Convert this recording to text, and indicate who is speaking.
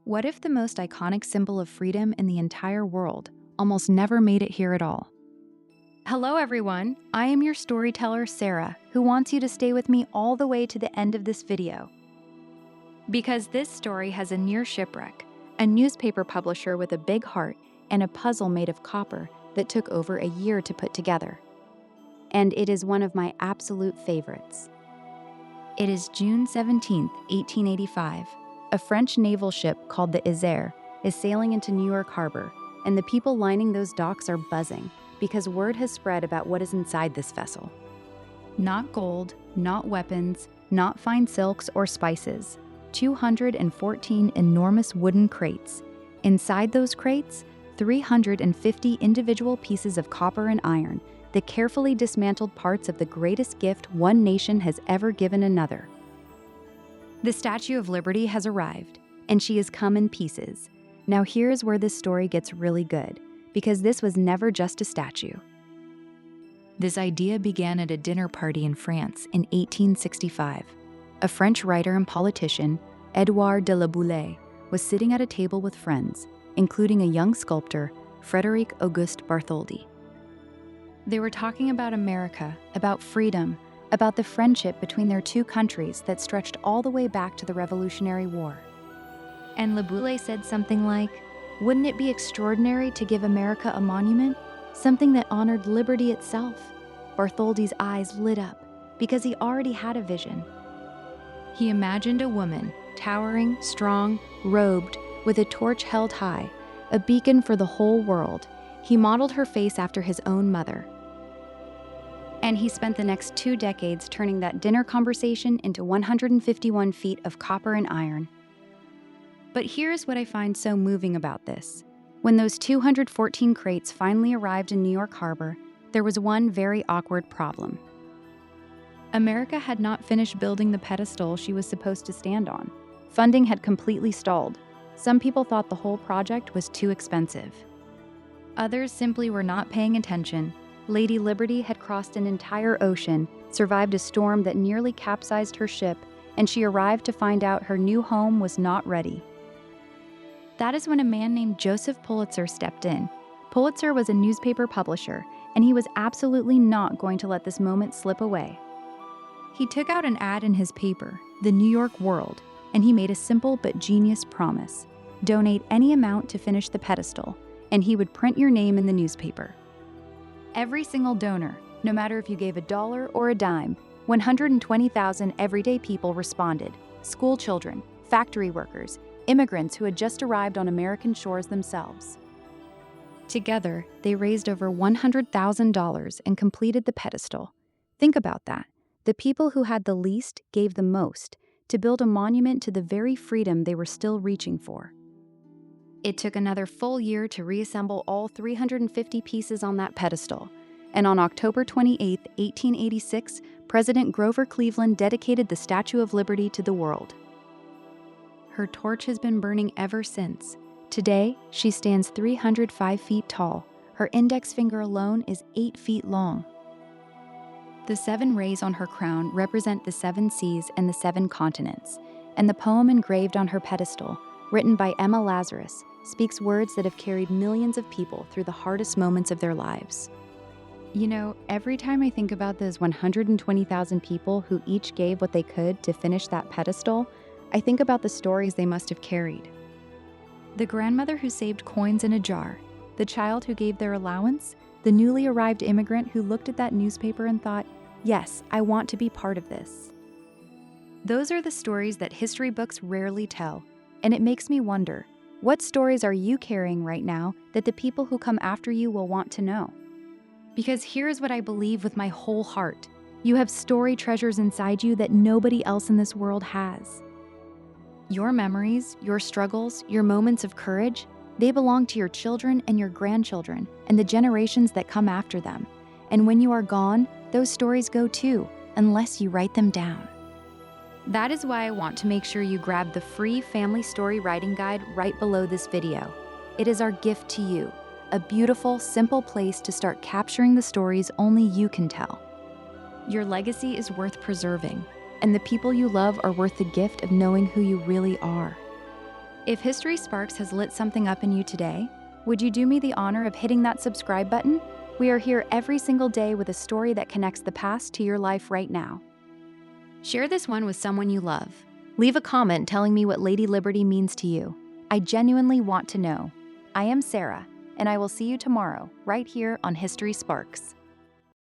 Speaker 1: What if the most iconic symbol of freedom in the entire world almost never made it here at all? Hello everyone, I am your storyteller Sarah, who wants you to stay with me all the way to the end of this video. Because this story has a near shipwreck, a newspaper publisher with a big heart, and a puzzle made of copper that took over a year to put together. And it is one of my absolute favorites. It is June 17th, 1885. A French naval ship called the Isère is sailing into New York Harbor, and the people lining those docks are buzzing because word has spread about what is inside this vessel. Not gold, not weapons, not fine silks or spices. 214 enormous wooden crates. Inside those crates, 350 individual pieces of copper and iron, the carefully dismantled parts of the greatest gift one nation has ever given another. The Statue of Liberty has arrived, and she has come in pieces. Now here's where this story gets really good, because this was never just a statue. This idea began at a dinner party in France in 1865. A French writer and politician, Édouard de la Boulaye, was sitting at a table with friends, including a young sculptor, Frédéric Auguste Bartholdi. They were talking about America, about freedom, about the friendship between their two countries that stretched all the way back to the Revolutionary War. And La Boulaye said something like, "Wouldn't it be extraordinary to give America a monument? Something that honored liberty itself?" Bartholdi's eyes lit up, because he already had a vision. He imagined a woman, towering, strong, robed, with a torch held high, a beacon for the whole world. He modeled her face after his own mother. And he spent the next 2 decades turning that dinner conversation into 151 feet of copper and iron. But here's what I find so moving about this. When those 214 crates finally arrived in New York Harbor, there was one very awkward problem. America had not finished building the pedestal she was supposed to stand on. Funding had completely stalled. Some people thought the whole project was too expensive. Others simply were not paying attention. Lady Liberty had crossed an entire ocean, survived a storm that nearly capsized her ship, and she arrived to find out her new home was not ready. That is when a man named Joseph Pulitzer stepped in. Pulitzer was a newspaper publisher, and he was absolutely not going to let this moment slip away. He took out an ad in his paper, the New York World, and he made a simple but genius promise. Donate any amount to finish the pedestal, and he would print your name in the newspaper. Every single donor, no matter if you gave $1 or a dime, 120,000 everyday people responded. School children, factory workers, immigrants who had just arrived on American shores themselves. Together, they raised over $100,000 and completed the pedestal. Think about that. The people who had the least gave the most to build a monument to the very freedom they were still reaching for. It took another full year to reassemble all 350 pieces on that pedestal, and on October 28, 1886, President Grover Cleveland dedicated the Statue of Liberty to the world. Her torch has been burning ever since. Today, she stands 305 feet tall. Her index finger alone is 8 feet long. The 7 rays on her crown represent the 7 seas and the 7 continents, and the poem engraved on her pedestal, written by Emma Lazarus, speaks words that have carried millions of people through the hardest moments of their lives. You know, every time I think about those 120,000 people who each gave what they could to finish that pedestal, I think about the stories they must have carried. The grandmother who saved coins in a jar, the child who gave their allowance, the newly arrived immigrant who looked at that newspaper and thought, "Yes, I want to be part of this." Those are the stories that history books rarely tell, and it makes me wonder, what stories are you carrying right now that the people who come after you will want to know? Because here's what I believe with my whole heart. You have story treasures inside you that nobody else in this world has. Your memories, your struggles, your moments of courage, they belong to your children and your grandchildren and the generations that come after them. And when you are gone, those stories go too, unless you write them down. That is why I want to make sure you grab the free family story writing guide right below this video. It is our gift to you, a beautiful, simple place to start capturing the stories only you can tell. Your legacy is worth preserving, and the people you love are worth the gift of knowing who you really are. If History Sparks has lit something up in you today, would you do me the honor of hitting that subscribe button? We are here every single day with a story that connects the past to your life right now. Share this one with someone you love. Leave a comment telling me what Lady Liberty means to you. I genuinely want to know. I am Sarah, and I will see you tomorrow, right here on History Sparks.